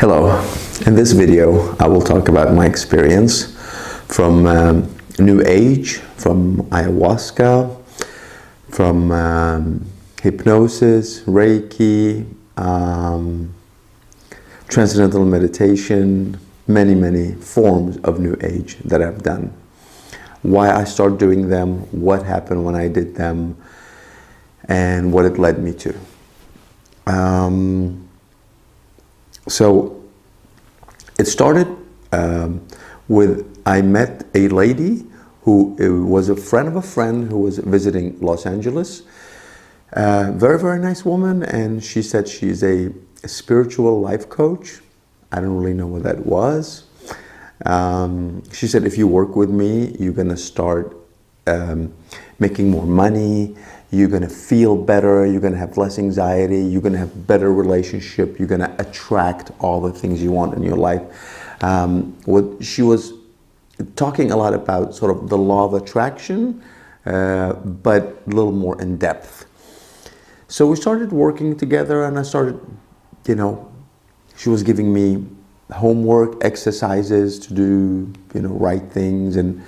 Hello, in this video I will talk about my experience from New Age, from ayahuasca, from hypnosis, Reiki, transcendental meditation, many forms of New Age that I've done. Why I started doing them, what happened when I did them, and what it led me to. So it started with, I met a lady who was a friend of a friend who was visiting Los Angeles. Very nice woman, and she said she's a spiritual life coach. I don't really know what that was. She said, if you work with me, you're gonna start making more money, you're gonna feel better, you're gonna have less anxiety, you're gonna have better relationship, you're gonna attract all the things you want in your life. What she was talking a lot about, sort of the law of attraction, but a little more in depth. So we started working together, and I started, she was giving me homework, exercises to do, right things, and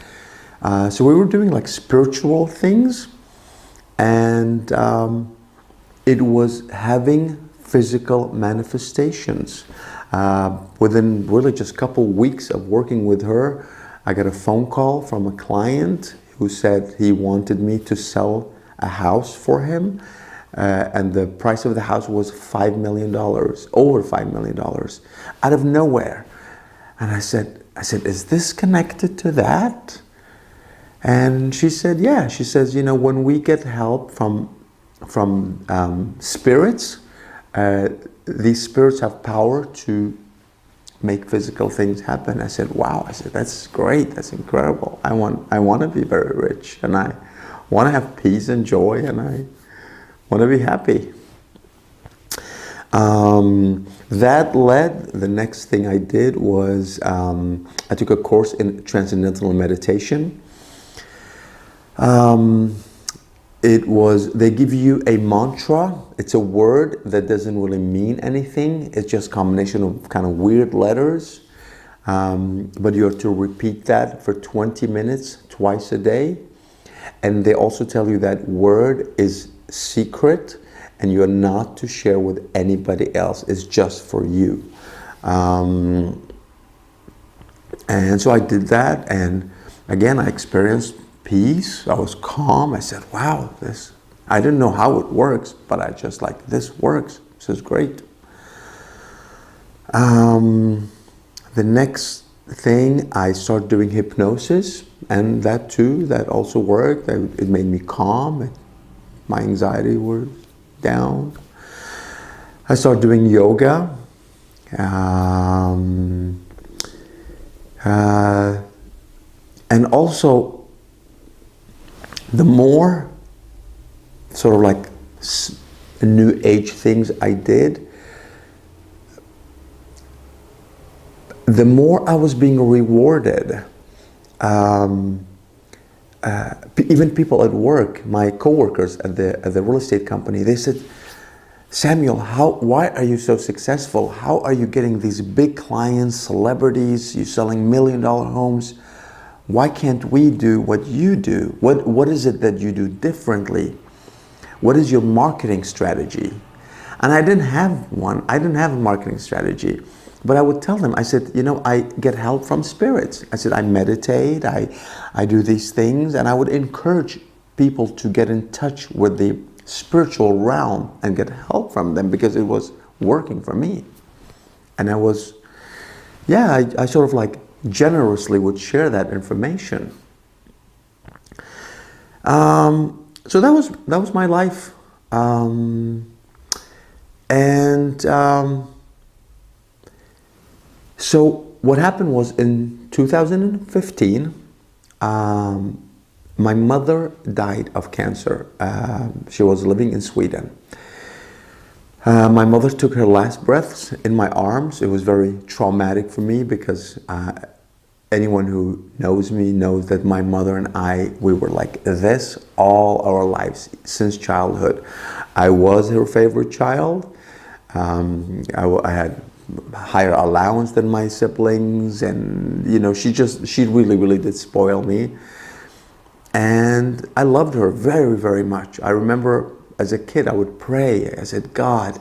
so we were doing like spiritual things, and it was having physical manifestations. Within really just a couple weeks of working with her, I got a phone call from a client who said he wanted me to sell a house for him, and the price of the house was $5 million, over $5 million, out of nowhere. And I said, is this connected to that? And she said, yeah. She says, when we get help from spirits, these spirits have power to make physical things happen. I said, wow. I said, that's great. That's incredible. I want to be very rich, and I want to have peace and joy, and I want to be happy. That led, the next thing I did was I took a course in transcendental meditation. They give you a mantra. It's a word that doesn't really mean anything. It's just a combination of kind of weird letters. But you have to repeat that for 20 minutes, twice a day. And they also tell you that word is secret, and you're not to share with anybody else. It's just for you. And so I did that, and again, I experienced peace. I was calm. I said, wow, I didn't know how it works, but I just like, this works. This is great. The next thing, I started doing hypnosis, and that also worked. It made me calm. My anxiety was down. I started doing yoga. And also, the more sort of like New Age things I did, the more I was being rewarded. Even people at work, my coworkers at the real estate company, they said, Samuel, why are you so successful? How are you getting these big clients, celebrities? You're selling $1 million homes. Why can't we do what you do? What is it that you do differently? What is your marketing strategy? And I didn't have one. I didn't have a marketing strategy. But I would tell them, I said, I get help from spirits. I said, I meditate, I do these things, and I would encourage people to get in touch with the spiritual realm and get help from them, because it was working for me. And I was, I sort of like generously would share that information. So that was my life. So what happened was, in 2015, my mother died of cancer. She was living in Sweden. My mother took her last breaths in my arms. It was very traumatic for me, because anyone who knows me knows that my mother and we were like this all our lives since childhood. I was her favorite child. I had higher allowance than my siblings, and you know, she really did spoil me. And I loved her very, very much. I remember as a kid, I would pray. I said, God,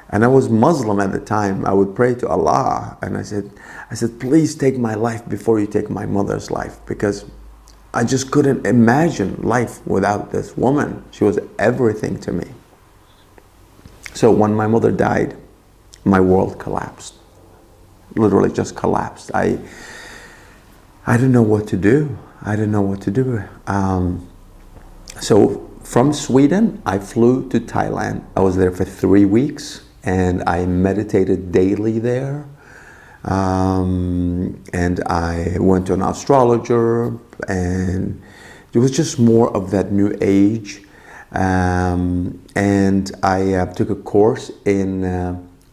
and I was Muslim at the time. I would pray to Allah, and I said, please take my life before you take my mother's life, because I just couldn't imagine life without this woman. She was everything to me. So when my mother died, my world collapsed. Literally just collapsed. I didn't know what to do. I didn't know what to do. So from Sweden, I flew to Thailand. I was there for 3 weeks, and I meditated daily there. And I went to an astrologer, and it was just more of that new age. And I took a course in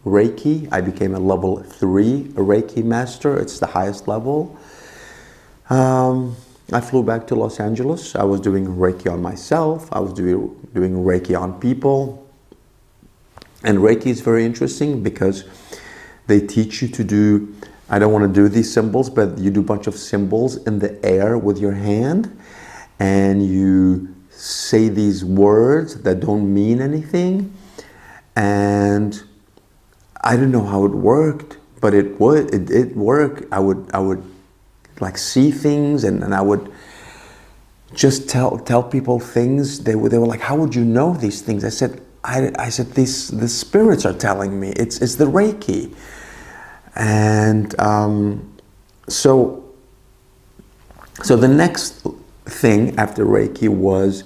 Reiki. I became a level 3 Reiki master. It's the highest level. I flew back to Los Angeles. I was doing Reiki on myself. I was doing Reiki on people. And Reiki is very interesting because they teach you to do, I don't want to do these symbols, but you do a bunch of symbols in the air with your hand, and you say these words that don't mean anything. And I didn't know how it worked, but it worked. I would like see things, and I would just tell people things. They were like, how would you know these things? I said the spirits are telling me. It's the Reiki. And so the next thing after Reiki was,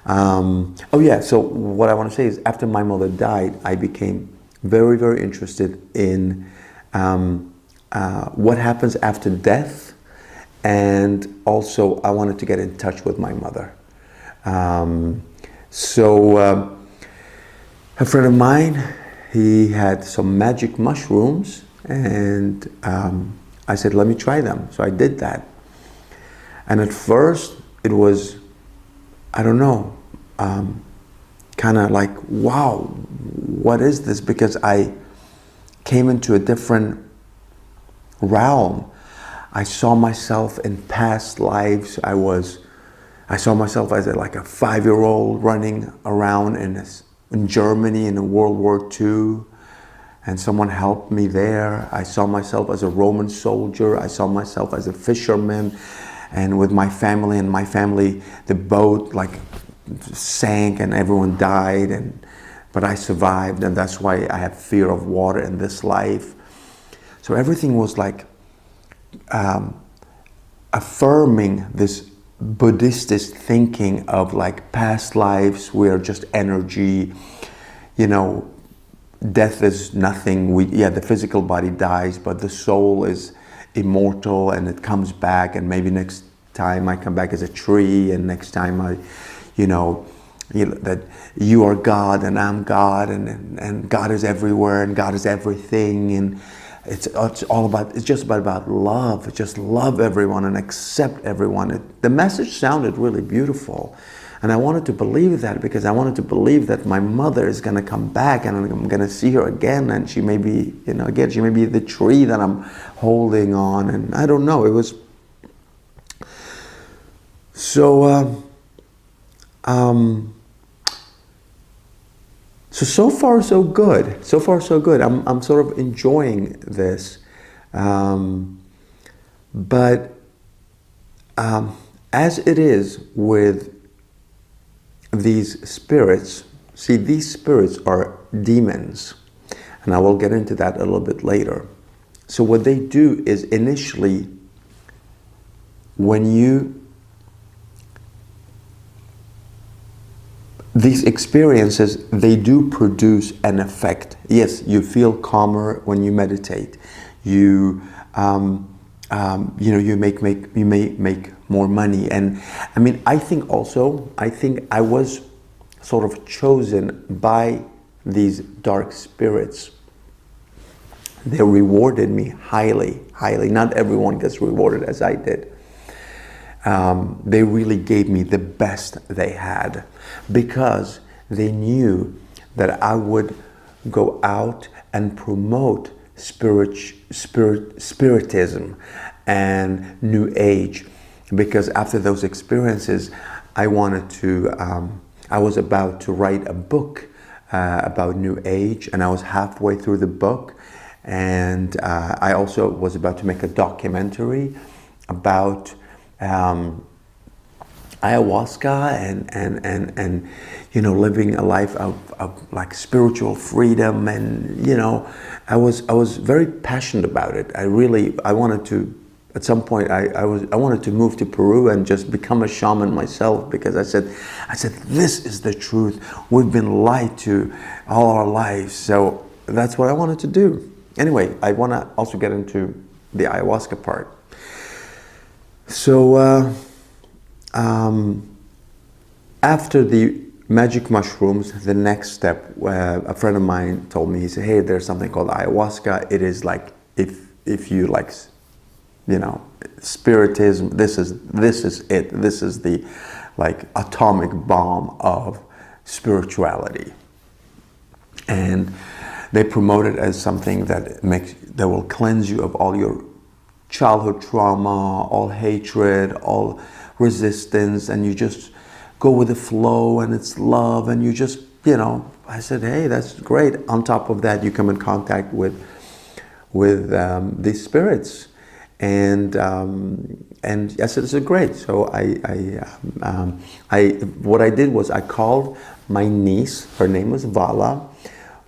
so what I want to say is, after my mother died, I became very, very interested in what happens after death. And also I wanted to get in touch with my mother. A friend of mine, he had some magic mushrooms, and I said, let me try them. So I did that. And at first it was, I don't know, kind of like, wow, what is this? Because I came into a different realm. I saw myself in past lives. I saw myself as like a 5-year-old running around in Germany in World War II, and someone helped me there. I saw myself as a Roman soldier. I saw myself as a fisherman, and with my family, the boat like sank and everyone died, but I survived, and that's why I have fear of water in this life. So everything was like affirming this Buddhist thinking of like past lives, we are just energy, you know, death is nothing. The physical body dies, but the soul is immortal, and it comes back, and maybe next time I come back as a tree, and next time that you are God and I'm God, and God is everywhere and God is everything, and it's just about love. Just love everyone and accept everyone. The message sounded really beautiful, and I wanted to believe that, because I wanted to believe that my mother is going to come back, and I'm going to see her again, and she may be, she may be the tree that I'm holding on, and I don't know. It was so far so good. So far so good. I'm sort of enjoying this, but as it is with these spirits, see, these spirits are demons, and I will get into that a little bit later. So what they do is, initially, these experiences, they do produce an effect. Yes, you feel calmer when you meditate. You may make more money. And I mean, I think I was sort of chosen by these dark spirits. They rewarded me highly. Not everyone gets rewarded as I did. They really gave me the best they had, because they knew that I would go out and promote spiritism and New Age, because after those experiences, I wanted to. I was about to write a book about New Age, and I was halfway through the book, and I also was about to make a documentary about ayahuasca and living a life of like spiritual freedom, and I was very passionate about it. I wanted to, at some point I wanted to move to Peru and just become a shaman myself, because I said this is the truth. We've been lied to all our lives, so that's what I wanted to do. Anyway, I want to also get into the ayahuasca part. So after the magic mushrooms, the next step, a friend of mine told me, he said, hey, there's something called ayahuasca. It is like, if you like, spiritism, this is it. This is the like atomic bomb of spirituality. And they promote it as something that will cleanse you of all your childhood trauma, all hatred, all resistance, and you just go with the flow, and it's love, and you just, I said, hey, that's great. On top of that, you come in contact with these spirits, and I said, this is great. So what I did was I called my niece. Her name was Vala,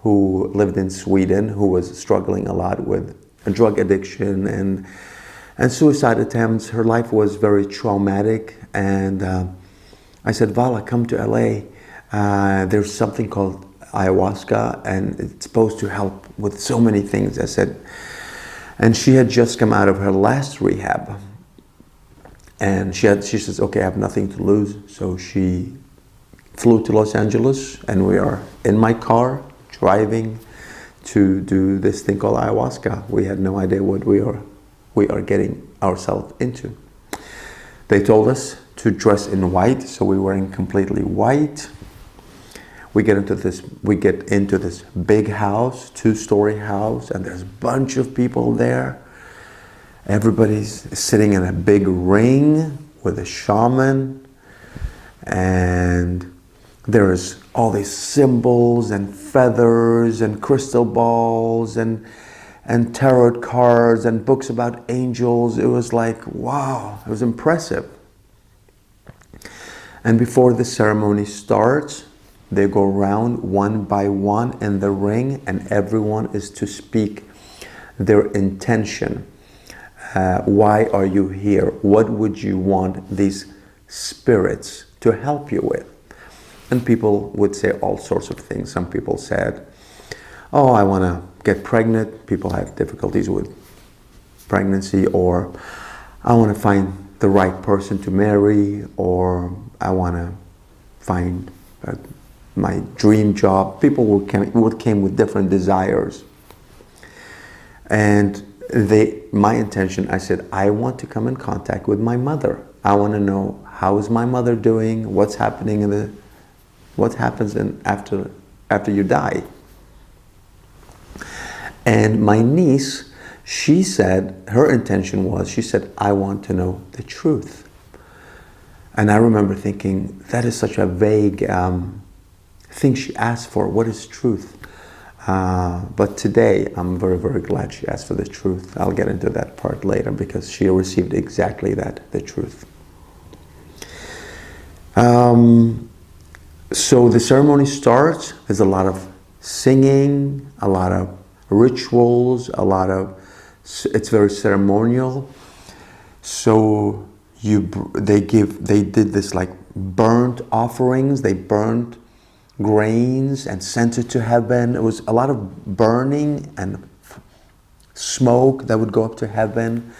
who lived in Sweden, who was struggling a lot with a drug addiction and suicide attempts. Her life was very traumatic, and I said, Vala, come to LA. There's something called ayahuasca, and it's supposed to help with so many things. I said, and she had just come out of her last rehab, and she says, okay, I have nothing to lose. So she flew to Los Angeles, and we are in my car driving to do this thing called ayahuasca. We had no idea what we are getting ourselves into. They told us to dress in white, so we were in completely white. We get into this big house, 2-story house, and there's a bunch of people there. Everybody's sitting in a big ring with a shaman, and there's all these symbols and feathers and crystal balls and tarot cards and books about angels. It was like, wow, it was impressive. And before the ceremony starts, they go around one by one in the ring, and everyone is to speak their intention. Why are you here? What would you want these spirits to help you with? And people would say all sorts of things. Some people said, oh, I want to get pregnant. People have difficulties with pregnancy, or I want to find the right person to marry, or I want to find my dream job. People would came with different desires. And my intention, I said, I want to come in contact with my mother. I want to know, how is my mother doing? What's happening what happens after you die? And my niece, she said, her intention was, she said, I want to know the truth. And I remember thinking, that is such a vague thing she asked for. What is truth? But today, I'm very, very glad she asked for the truth. I'll get into that part later, because she received exactly that, the truth. So the ceremony starts. There's a lot of singing, a lot of rituals, it's very ceremonial. So they did this like burnt offerings. They burnt grains and sent it to heaven. It was a lot of burning and smoke that would go up to heaven.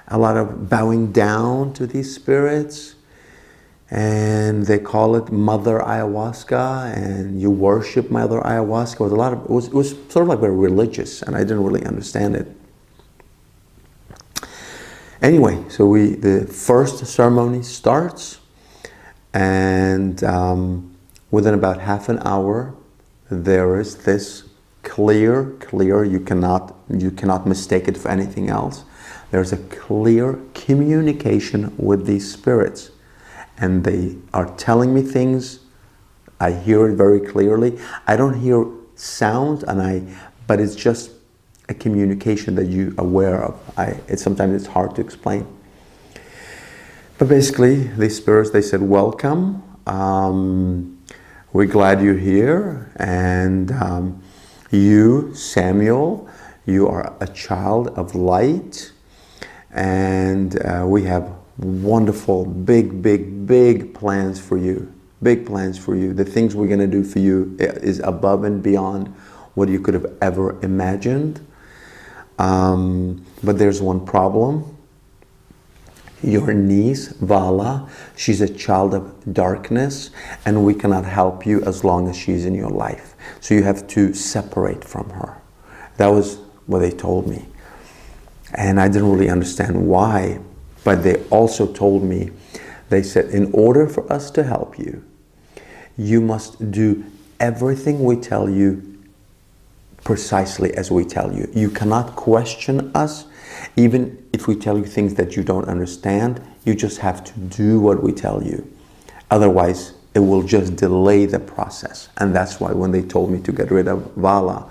A lot of bowing down to these spirits. And they call it Mother Ayahuasca, and you worship Mother Ayahuasca. It was sort of like very religious, and I didn't really understand it. Anyway, so the first ceremony starts, and within about half an hour, there is this clear, you cannot mistake it for anything else. There's a clear communication with these spirits, and they are telling me things. I hear it very clearly. I don't hear sound, but it's just a communication that you're aware of. Sometimes it's hard to explain. But basically, these spirits, they said, welcome. We're glad you're here. And you, Samuel, you are a child of light. And we have wonderful, big plans for you. Big plans for you. The things we're going to do for you is above and beyond what you could have ever imagined. But there's one problem. Your niece, Vala, she's a child of darkness, and we cannot help you as long as she's in your life. So you have to separate from her. That was what they told me. And I didn't really understand why, but they also told me, they said, in order for us to help you, you must do everything we tell you precisely as we tell you. You cannot question us. Even if we tell you things that you don't understand, you just have to do what we tell you. Otherwise, it will just delay the process. And that's why when they told me to get rid of Vala,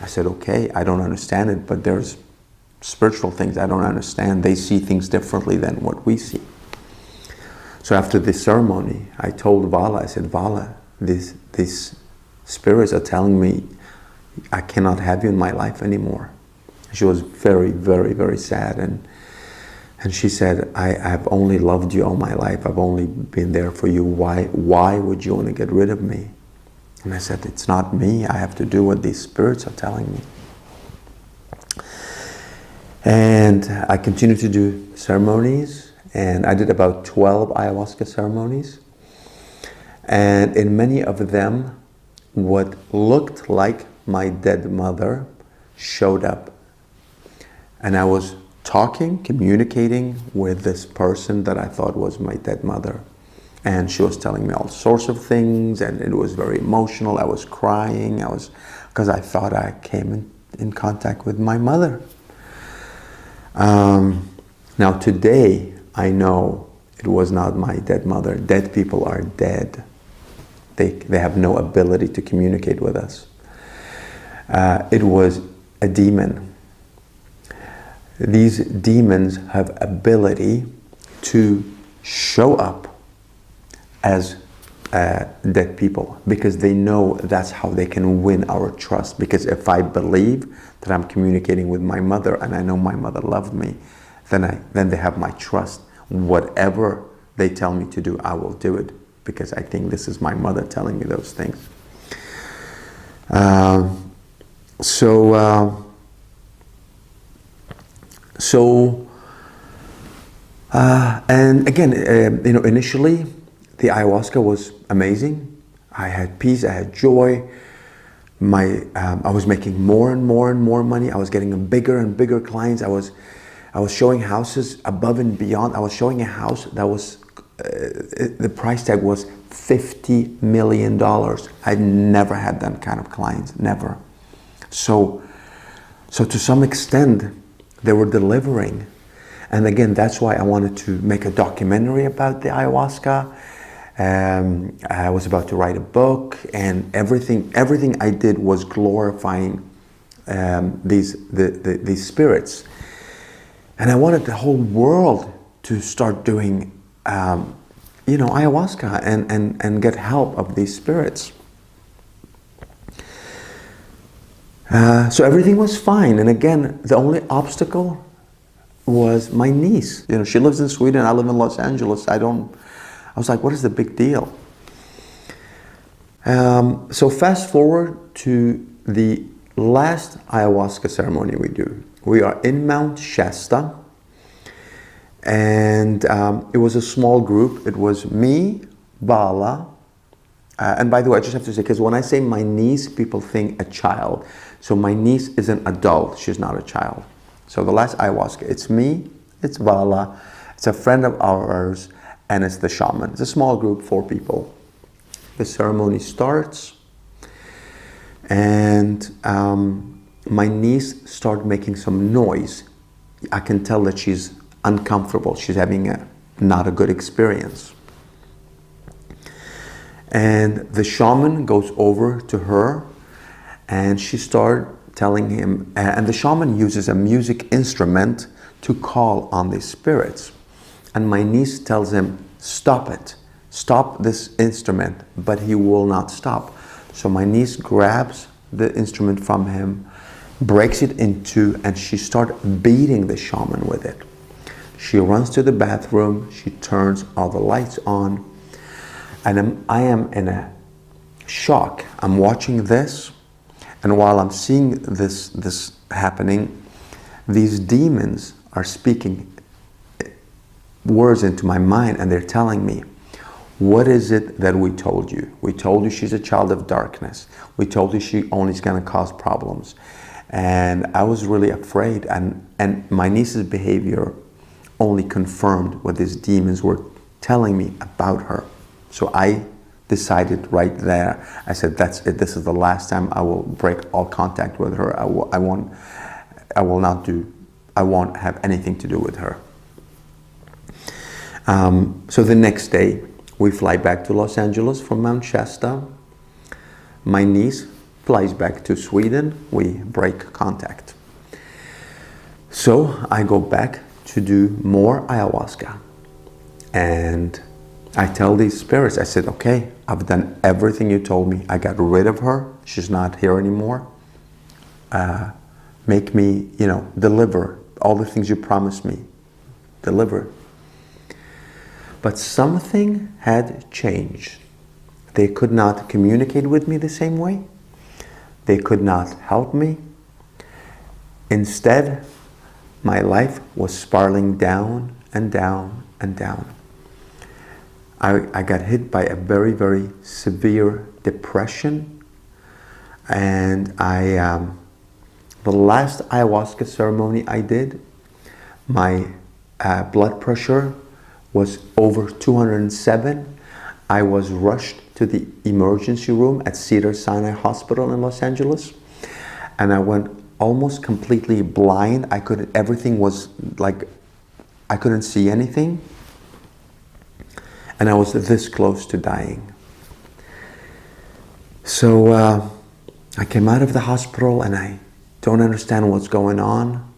I said, okay, I don't understand it, but there's spiritual things I don't understand. They see things differently than what we see. So after this ceremony, I told Vala, I said, Vala, these spirits are telling me I cannot have you in my life anymore. She was very sad, and she said, I've only loved you all my life. I've only been there for you. Why would you want to get rid of me? And I said, it's not me. I have to do what these spirits are telling me. And I continued to do ceremonies, and I did about 12 ayahuasca ceremonies. And in many of them, what looked like my dead mother showed up. And I was communicating with this person that I thought was my dead mother. And she was telling me all sorts of things, and it was very emotional. I was crying, because I thought I came in contact with my mother. Now today, I know it was not my dead mother. Dead people are dead. They have no ability to communicate with us. It was a demon. These demons have ability to show up as dead people, because they know that's how they can win our trust. Because if I believe that I'm communicating with my mother and I know my mother loved me, then they have my trust. Whatever they tell me to do, I will do it, because I think this is my mother telling me those things. And again, initially the ayahuasca was amazing. I had peace, I had joy. I was making more and more money. I was getting bigger and bigger clients. I was showing houses above and beyond. I was showing a house that was, the price tag was $50 million. I'd never had that kind of clients, never. So to some extent, they were delivering. And again, that's why I wanted to make a documentary about the ayahuasca. I was about to write a book, and everything I did was glorifying these spirits. And I wanted the whole world to start doing ayahuasca and get help of these spirits. So everything was fine. And again, the only obstacle was my niece. She lives in Sweden, I live in Los Angeles. I was like, what is the big deal? So fast forward to the last ayahuasca ceremony we do. We are in Mount Shasta, and it was a small group. It was me, Vala, and by the way, I just have to say, because when I say my niece, people think a child. So my niece is an adult, she's not a child. So the last ayahuasca, it's me, it's Vala, it's a friend of ours, and it's the shaman. It's a small group, 4 people. The ceremony starts, And my niece started making some noise. I can tell that she's uncomfortable. She's having not a good experience. And the shaman goes over to her, and she started telling him, and the shaman uses a music instrument to call on these spirits. And my niece tells him, stop it. Stop this instrument. But he will not stop. So my niece grabs the instrument from him, breaks it in two, and she starts beating the shaman with it. She runs to the bathroom. She turns all the lights on. And I am in a shock. I'm watching this, and while I'm seeing this happening, these demons are speaking words into my mind, and they're telling me, what is it that we told you? We told you she's a child of darkness. We told you she only is going to cause problems. And I was really afraid, and my niece's behavior only confirmed what these demons were telling me about her. So I decided right there, I said, that's it. This is the last time I will break all contact with her. I won't have anything to do with her. So the next day, we fly back to Los Angeles from Mount Shasta. My niece flies back to Sweden. We break contact. So I go back to do more ayahuasca. And I tell these spirits, I said, okay, I've done everything you told me. I got rid of her. She's not here anymore. Make me, deliver all the things you promised me. Deliver. But something had changed. They could not communicate with me the same way. They could not help me. Instead, my life was spiraling down and down and down. I got hit by a very, very severe depression. And the last ayahuasca ceremony I did, my blood pressure was over 207. I was rushed to the emergency room at Cedars-Sinai Hospital in Los Angeles. And I went almost completely blind. Everything was like, I couldn't see anything. And I was this close to dying. So I came out of the hospital, and I don't understand what's going on.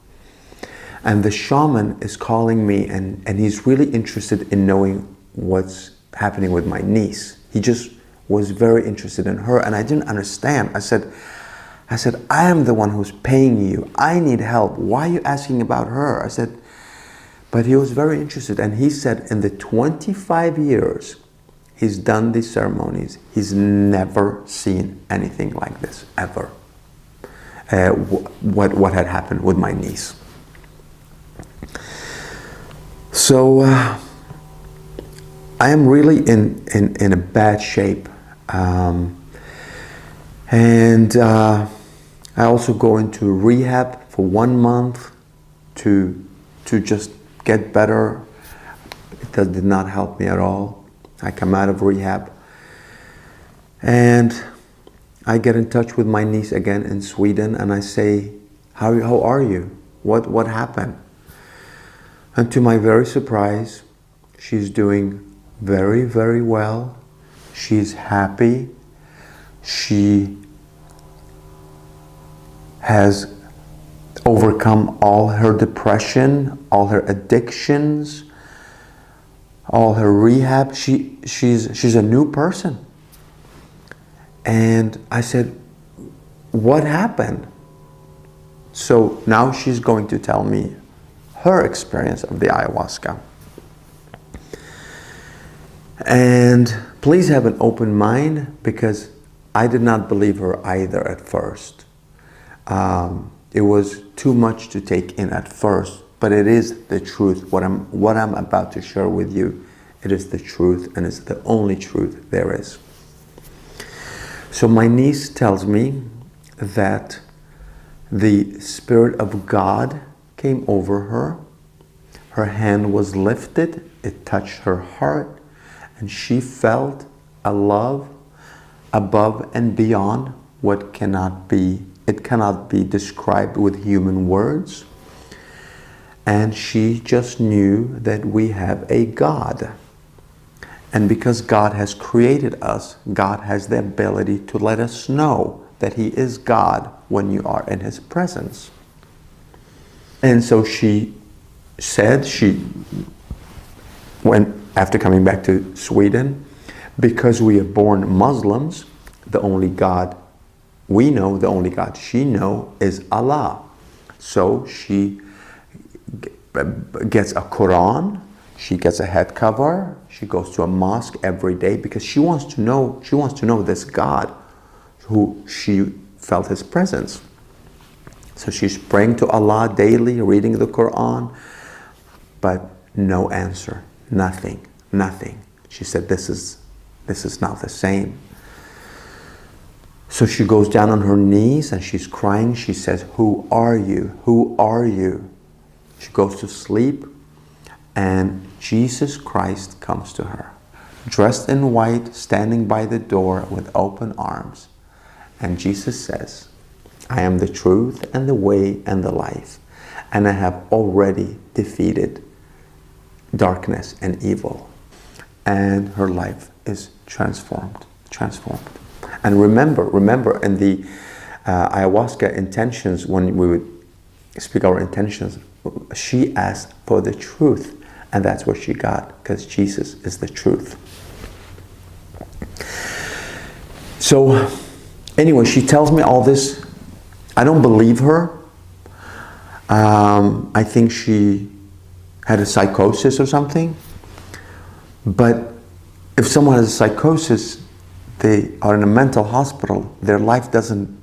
And the shaman is calling me, and he's really interested in knowing what's happening with my niece. He just was very interested in her, and I didn't understand. I said, I am the one who's paying you. I need help. Why are you asking about her? I said, but he was very interested, and he said in the 25 years he's done these ceremonies, he's never seen anything like this, ever. What had happened with my niece. So I am really in a bad shape. And I also go into rehab for 1 month to just get better. It did not help me at all. I come out of rehab, and I get in touch with my niece again in Sweden, and I say, how are you? What happened? And to my very surprise, she's doing very, very well. She's happy. She has overcome all her depression, all her addictions, all her rehab. She's a new person. And I said, what happened? So now she's going to tell me her experience of the ayahuasca. And please have an open mind, because I did not believe her either at first. It was too much to take in at first, but it is the truth. What I'm about to share with you, it is the truth, and it's the only truth there is. So my niece tells me that the Spirit of God came over her. Her hand was lifted. It touched her heart, and she felt a love above and beyond what it cannot be described with human words. And she just knew that we have a God. And because God has created us, God has the ability to let us know that He is God when you are in His presence. And so she said, after coming back to Sweden, because we are born Muslims, the only God we know, the only God she knows is Allah. So she gets a Quran, she gets a head cover, she goes to a mosque every day because she wants to know this God who she felt His presence. So she's praying to Allah daily, reading the Quran, but no answer, nothing. She said, this is not the same. So she goes down on her knees and she's crying. She says, who are you? Who are you? She goes to sleep and Jesus Christ comes to her, dressed in white, standing by the door with open arms. And Jesus says, I am the truth and the way and the life, and I have already defeated darkness and evil. And her life is transformed. And remember in the ayahuasca intentions, when we would speak our intentions, she asked for the truth, and that's what she got, because Jesus is the truth. So anyway, she tells me all this. I don't believe her. I think she had a psychosis or something. But if someone has a psychosis, they are in a mental hospital, their life doesn't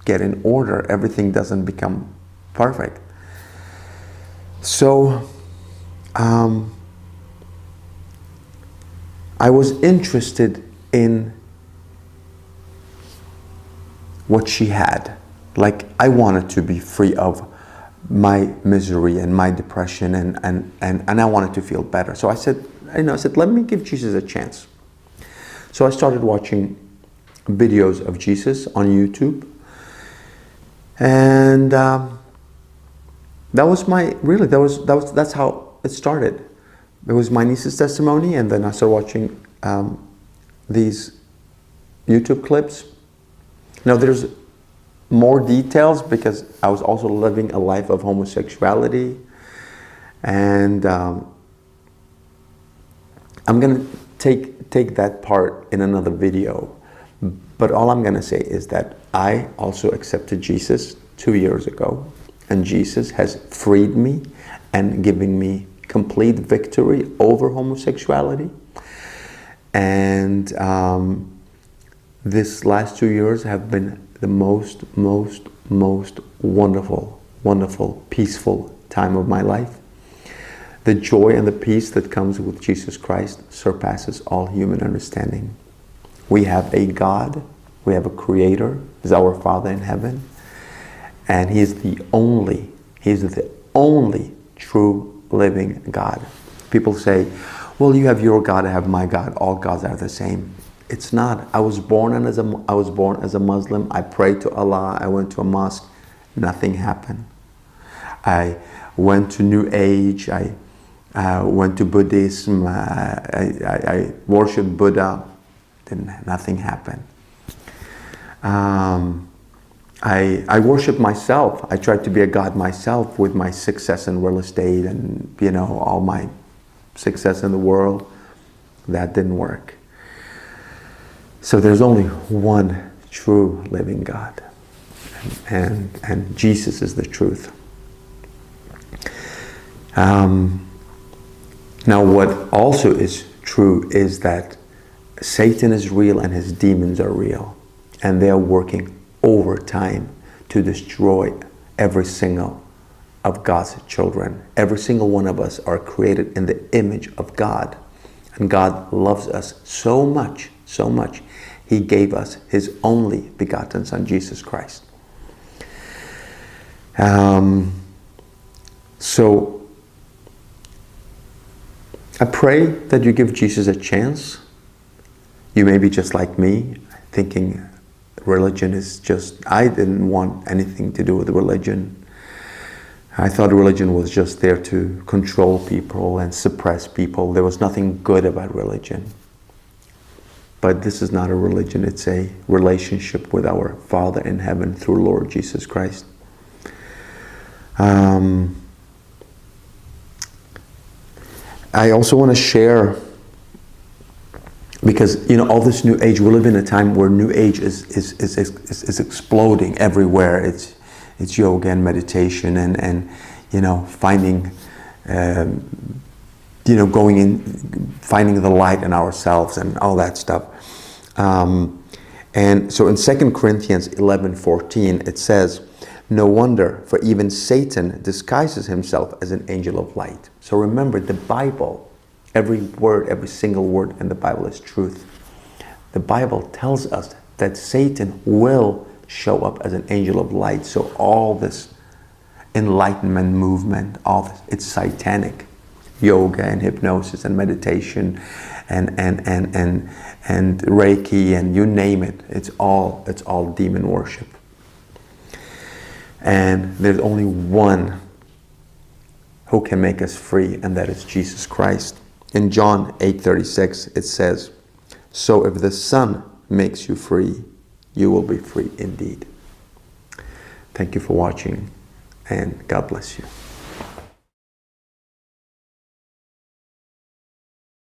get in order, everything doesn't become perfect. So I was interested in what she had. Like, I wanted to be free of my misery and my depression, and I wanted to feel better. So I said, let me give Jesus a chance. So I started watching videos of Jesus on YouTube, and that's how it started. It was my niece's testimony, and then I started watching these YouTube clips. Now there's more details because I was also living a life of homosexuality, and I'm gonna take that part in another video. But all I'm gonna say is that I also accepted Jesus 2 years ago, and Jesus has freed me and given me complete victory over homosexuality. And this last 2 years have been the most wonderful, peaceful time of my life. The joy and the peace that comes with Jesus Christ surpasses all human understanding. We have a God, we have a Creator, He's our Father in heaven, and He is the only true living God. People say, well, you have your God, I have my God, all gods are the same. It's not. I was born as a Muslim. I prayed to Allah. I went to a mosque. Nothing happened. I went to New Age. I went to Buddhism. I worshipped Buddha. Nothing happened. I worshiped myself. I tried to be a god myself with my success in real estate and all my success in the world. That didn't work. So there's only one true living God, and Jesus is the truth. Now what also is true is that Satan is real and his demons are real, and they are working overtime to destroy every single of God's children. Every single one of us are created in the image of God, and God loves us so much, He gave us His only begotten Son, Jesus Christ. So I pray that you give Jesus a chance. You may be just like me, thinking religion is just, I didn't want anything to do with religion. I thought religion was just there to control people and suppress people. There was nothing good about religion. But this is not a religion, it's a relationship with our Father in heaven through Lord Jesus Christ. I also want to share, because all this New Age, we live in a time where New Age is exploding everywhere. It's yoga and meditation and finding going in, finding the light in ourselves and all that stuff. And so in 2 Corinthians 11:14 it says, "No wonder, for even Satan disguises himself as an angel of light." So remember, the Bible, every word, every single word in the Bible is truth. The Bible tells us that Satan will show up as an angel of light. So all this enlightenment movement, all this, it's satanic. Yoga and hypnosis and meditation and Reiki and you name it. It's all demon worship. And there's only one who can make us free, and that is Jesus Christ. In John 8:36 it says, "So if the Son makes you free, you will be free indeed." Thank you for watching, and God bless you.